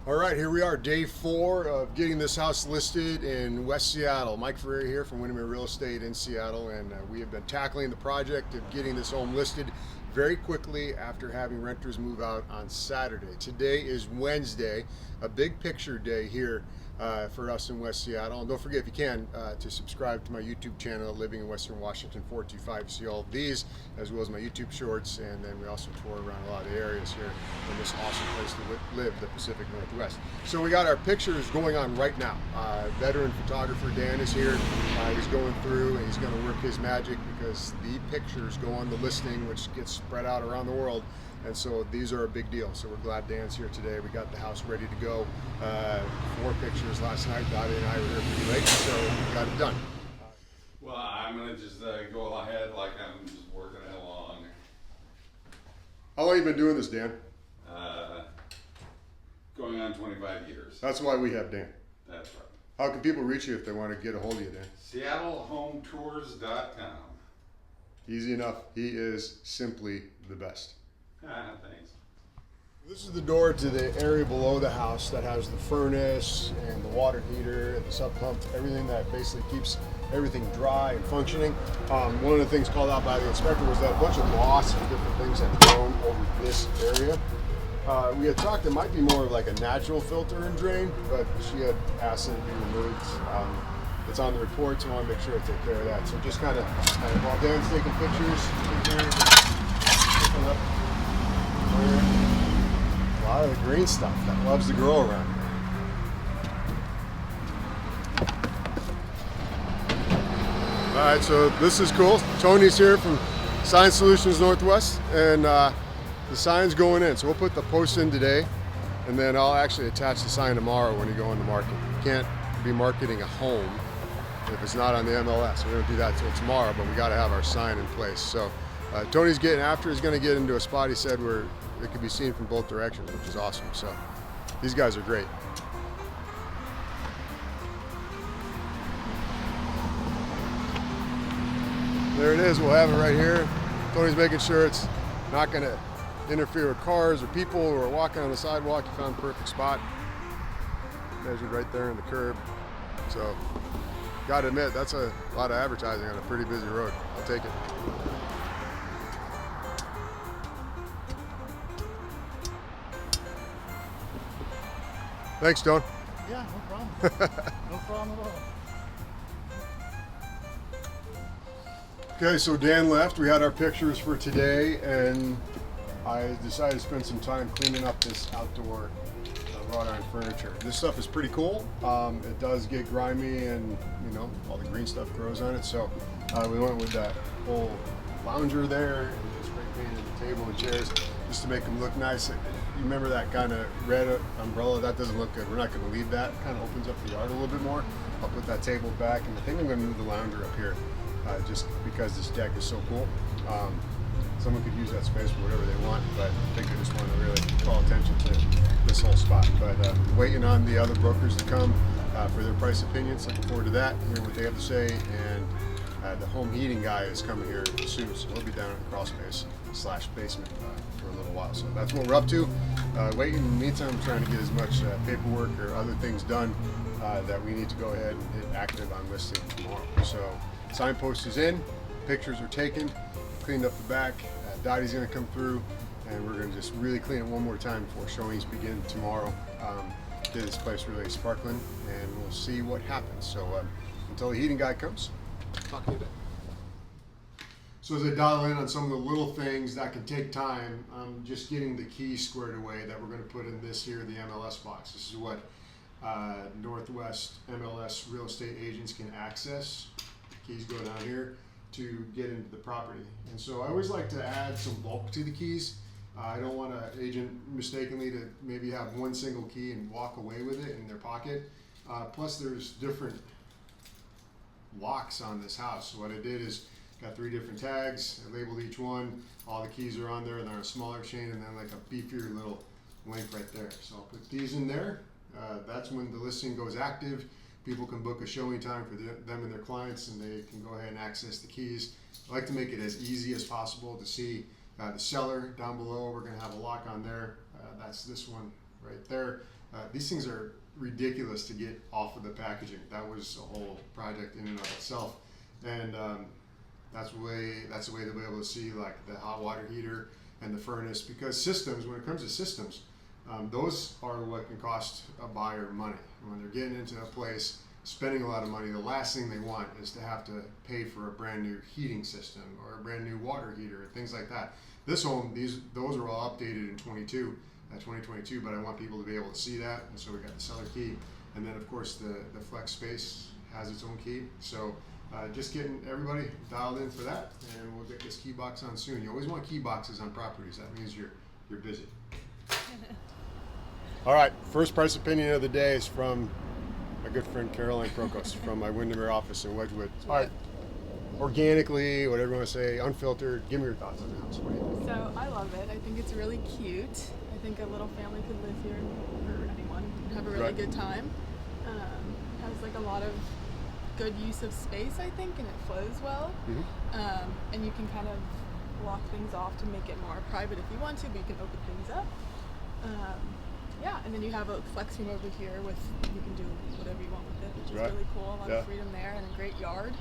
All right, here we are, day 4 of getting this house listed in West Seattle. Mike Ferreri here from Windermere Real Estate in Seattle, and we have been tackling the project of getting this home listed very quickly after having renters move out on Saturday. Today is Wednesday, a big picture day here for us in West Seattle. And don't forget, if you can, to subscribe to my YouTube channel, Living in Western Washington 425, to see all of these, as well as my YouTube shorts. And then we also tour around a lot of the areas here in this awesome place to live, the Pacific Northwest. So we got our pictures going on right now. Veteran photographer Dan is here. He's going through and he's going to work his magic, because the pictures go on the listing, which gets spread out around the world. And so these are a big deal. So we're glad Dan's here today. We got the house ready to go. 4 pictures last night. Dottie and I were here pretty late, so we got it done. Well, I'm going to just go ahead like I'm just working it along. How long have you been doing this, Dan? Going on 25 years. That's why we have Dan. That's right. How can people reach you if they want to get a hold of you, Dan? SeattleHomeTours.com. Easy enough. He is simply the best. Thanks. This is the door to the area below the house that has the furnace and the water heater and the sub pump, everything that basically keeps everything dry and functioning. One of the things called out by the inspector was that a bunch of moss and different things had grown over this area. We had talked it might be more of like a natural filter and drain, but she had asked it to be removed. It's on the report, so I want to make sure to take care of that. So just kind of while Dan's taking pictures, looking up. A lot of the green stuff that loves to grow around here. All right, so this is cool. Tony's here from Sign Solutions Northwest, and the sign's going in. So we'll put the post in today, and then I'll actually attach the sign tomorrow when you go in the market. You can't be marketing a home if it's not on the MLS. We don't do that till tomorrow, but we got to have our sign in place. So Tony's getting after. He's going to get into a spot, he said, where it can be seen from both directions, which is awesome. So these guys are great. There it is. We'll have it right here. Tony's making sure it's not going to interfere with cars or people who are walking on the sidewalk. He found the perfect spot. Measured right there in the curb. So got to admit, that's a lot of advertising on a pretty busy road. I'll take it. Thanks, Stone. Yeah, no problem. No problem at all. Okay, so Dan left. We had our pictures for today, and I decided to spend some time cleaning up this outdoor wrought iron furniture. This stuff is pretty cool. It does get grimy, and all the green stuff grows on it. So we went with that whole lounger there, and spray painted the table and chairs just to make them look nice. You remember that kind of red umbrella? That doesn't look good. We're not going to leave that. It kind of opens up the yard a little bit more. I'll put that table back, and I think I'm going to move the lounger up here just because this deck is so cool. Someone could use that space for whatever they want, but I think I just want to really call attention to this whole spot. But waiting on the other brokers to come for their price opinions. Looking forward to that, hear what they have to say, and the home heating guy is coming here soon, so he'll be down in the crawl space / basement for a little while. So that's what we're up to. Waiting. In the meantime, I'm trying to get as much paperwork or other things done that we need to go ahead and hit active on listing tomorrow. So signpost is in, pictures are taken, cleaned up the back. Dottie's going to come through, and we're going to just really clean it one more time before showings begin tomorrow. Get this place really sparkling, and we'll see what happens. So until the heating guy comes, talk to you in a bit. So as I dial in on some of the little things that can take time, I'm just getting the keys squared away that we're going to put in this here, the MLS box. This is what Northwest MLS real estate agents can access. The keys go down here to get into the property. And so I always like to add some bulk to the keys. I don't want an agent mistakenly to maybe have one single key and walk away with it in their pocket. Plus there's different locks on this house. So what I did is got 3 different tags. I labeled each one. All the keys are on there. They're on a smaller chain, and then like a beefier little link right there. So I'll put these in there. That's when the listing goes active. People can book a showing time for them and their clients, and they can go ahead and access the keys. I like to make it as easy as possible to see the seller down below. We're going to have a lock on there. That's this one right there. These things are ridiculous to get off of the packaging. That was a whole project in and of itself, and that's the way they'll be able to see like the hot water heater and the furnace, because systems, when it comes to systems, those are what can cost a buyer money. When they're getting into a place, spending a lot of money, the last thing they want is to have to pay for a brand new heating system or a brand new water heater, things like that. This home, those are all updated in 2022, but I want people to be able to see that, and so we got the seller key, and then of course the flex space has its own key. So just getting everybody dialed in for that, and we'll get this key box on soon. You always want key boxes on properties. That means you're busy. All right, first price opinion of the day is from my good friend Caroline Prokos from my Windermere office in Wedgwood. All right, organically, whatever you want to say, unfiltered, give me your thoughts on the house. What do you think? So I love it. I think it's really cute. I think a little family could live here, or anyone could have a really good time. Has like a lot of good use of space, I think, and it flows well. And you can kind of lock things off to make it more private if you want to, but you can open things up. Yeah, and then you have a flex room over here with, you can do whatever you want with it, which is really cool. A lot of freedom there, and a great yard,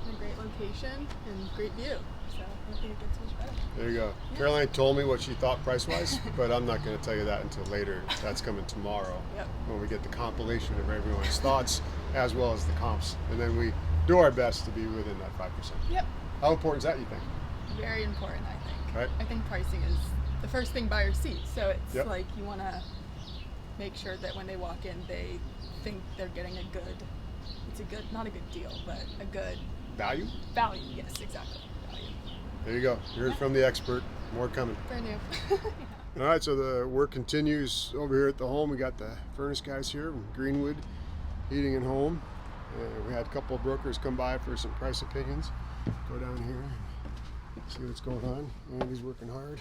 and a great location, and great view. So I don't think it gets much better. There you go. Yeah. Caroline told me what she thought price-wise, but I'm not going to tell you that until later. That's coming tomorrow when we get the compilation of everyone's thoughts as well as the comps, and then we do our best to be within that 5%. Yep. How important is that, you think? Very important, I think. Right. I think pricing is the first thing buyers see, so it's like you want to make sure that when they walk in, they think they're getting not a good deal, but a good value. Yes, exactly. Value. There you go. You heard from the expert. More coming. Brand new. All right, so the work continues over here at the home. We got the furnace guys here from Greenwood Heating and Home. We had a couple of brokers come by for some price opinions. Go down here and see what's going on. Andy's working hard.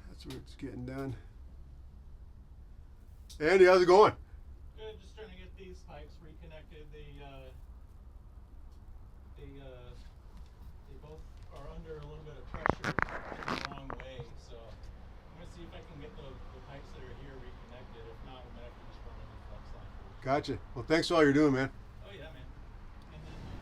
That's what's getting done. Andy, how's it going? Good, just trying to get these pipes reconnected. They both are under a little bit of pressure in the wrong way, so I'm gonna see if I can get the pipes that are here reconnected. If not, we might have to just run a new flex line. Gotcha. Well, thanks for all you're doing, man. Oh yeah, man.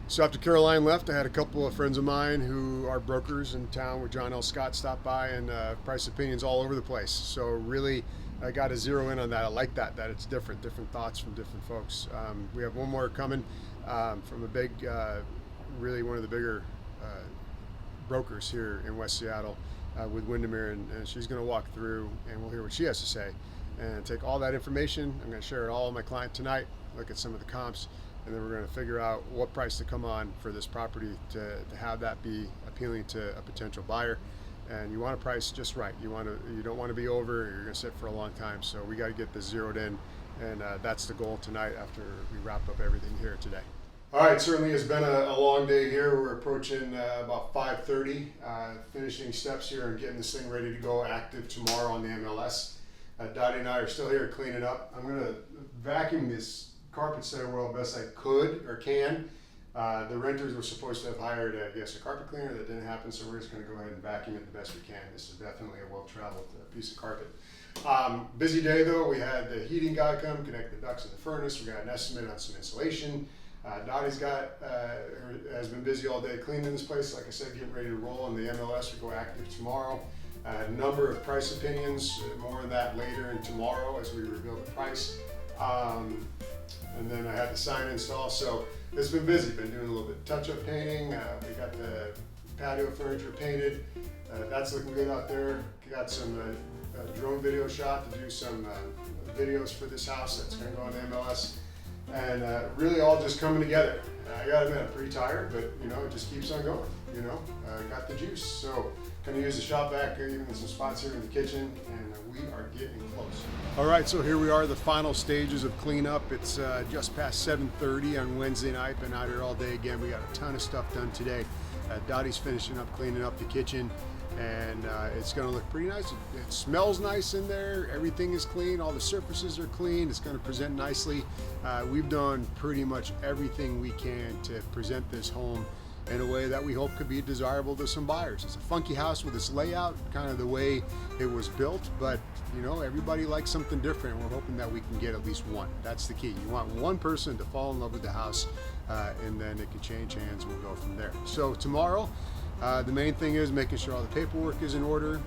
So after Caroline left, I had a couple of friends of mine who are brokers in town with John L. Scott stop by, and price opinions all over the place. So really, I got to zero in on that. I like that it's different thoughts from different folks. We have one more coming from a big, really one of the bigger brokers here in West Seattle with Windermere, and she's going to walk through, and we'll hear what she has to say and take all that information. I'm going to share it all with my client tonight, look at some of the comps, and then we're going to figure out what price to come on for this property to have that be appealing to a potential buyer. And you want to price just right. You don't want to be over, or you're going to sit for a long time. So we got to get this zeroed in, and that's the goal tonight after we wrap up everything here today. All right, certainly has been a long day here. We're approaching about 5:30, finishing steps here and getting this thing ready to go active tomorrow on the MLS. Dottie and I are still here cleaning up. I'm going to vacuum this carpet center well best I could or can. The renters were supposed to have hired, I guess, a carpet cleaner. That didn't happen, so we're just going to go ahead and vacuum it the best we can. This is definitely a well-traveled piece of carpet. Busy day, though. We had the heating guy come, connect the ducts in the furnace. We got an estimate on some insulation. Dottie's has been busy all day cleaning this place. Like I said, getting ready to roll on the MLS. We go active tomorrow. A number of price opinions, more of that later and tomorrow as we reveal the price. And then I had the sign install, so it's been busy. Been doing a little bit of touch-up painting. We got the patio furniture painted. That's looking good out there. Got some drone video shot to do some videos for this house that's going to go on the MLS. And really all just coming together. I gotta admit, I'm pretty tired, but it just keeps on going. Got the juice. So gonna use the shop vac, even some spots here in the kitchen, and we are getting close. All right, so here we are, the final stages of cleanup. It's just past 7:30 on Wednesday night. Been out here all day again. We got a ton of stuff done today. Dottie's finishing up cleaning up the kitchen, and it's gonna look pretty nice. It smells nice in there. Everything is clean. All the surfaces are clean. It's gonna present nicely. We've done pretty much everything we can to present this home in a way that we hope could be desirable to some buyers. It's a funky house with its layout, kind of the way it was built, but you know, everybody likes something different. We're hoping that we can get at least one. That's the key. You want one person to fall in love with the house, and then it can change hands and we'll go from there. So tomorrow, the main thing is making sure all the paperwork is in order.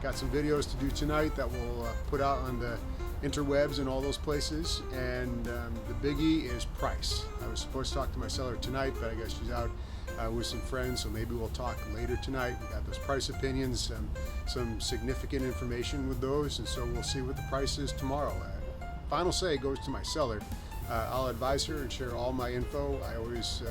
Got some videos to do tonight that we'll put out on the interwebs and all those places, and the biggie is price. I was supposed to talk to my seller tonight, but I guess she's out with some friends, so maybe we'll talk later tonight. We got those price opinions, some significant information with those, and so we'll see what the price is tomorrow. Final say goes to my seller. I'll advise her and share all my info. I always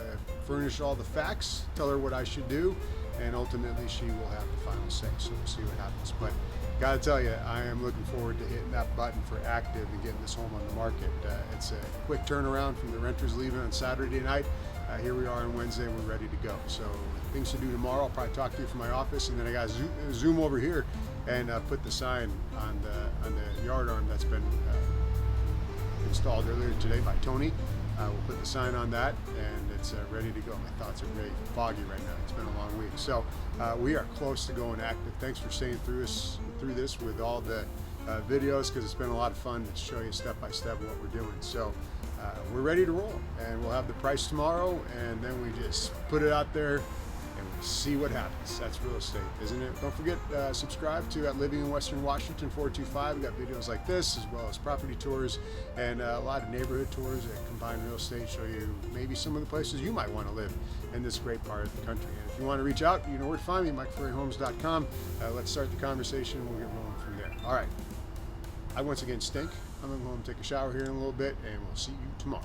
furnish all the facts, tell her what I should do, and ultimately she will have the final say, so we'll see what happens. But gotta tell you, I am looking forward to hitting that button for active and getting this home on the market. It's a quick turnaround from the renters leaving on Saturday night. Here we are on Wednesday, we're ready to go. So things to do tomorrow, I'll probably talk to you from my office, and then I got to zoom over here and put the sign on the yard arm that's been installed earlier today by Tony. We'll put the sign on that, and it's ready to go. My thoughts are very foggy right now. It's been a long week. So we are close to going active. Thanks for staying through this with all the videos, because it's been a lot of fun to show you step by step what we're doing. So we're ready to roll, and we'll have the price tomorrow, and then we just put it out there and we see what happens. That's real estate, isn't it? Don't forget, subscribe to at Living in Western Washington 425. We got videos like this, as well as property tours and a lot of neighborhood tours that combine real estate, show you maybe some of the places you might want to live in this great part of the country. And if you want to reach out, you know where to find me, MikeFerreriHomes.com. Let's start the conversation, and we'll get rolling from there. All right. I once again stink. I'm going to go home and take a shower here in a little bit, and we'll see you tomorrow.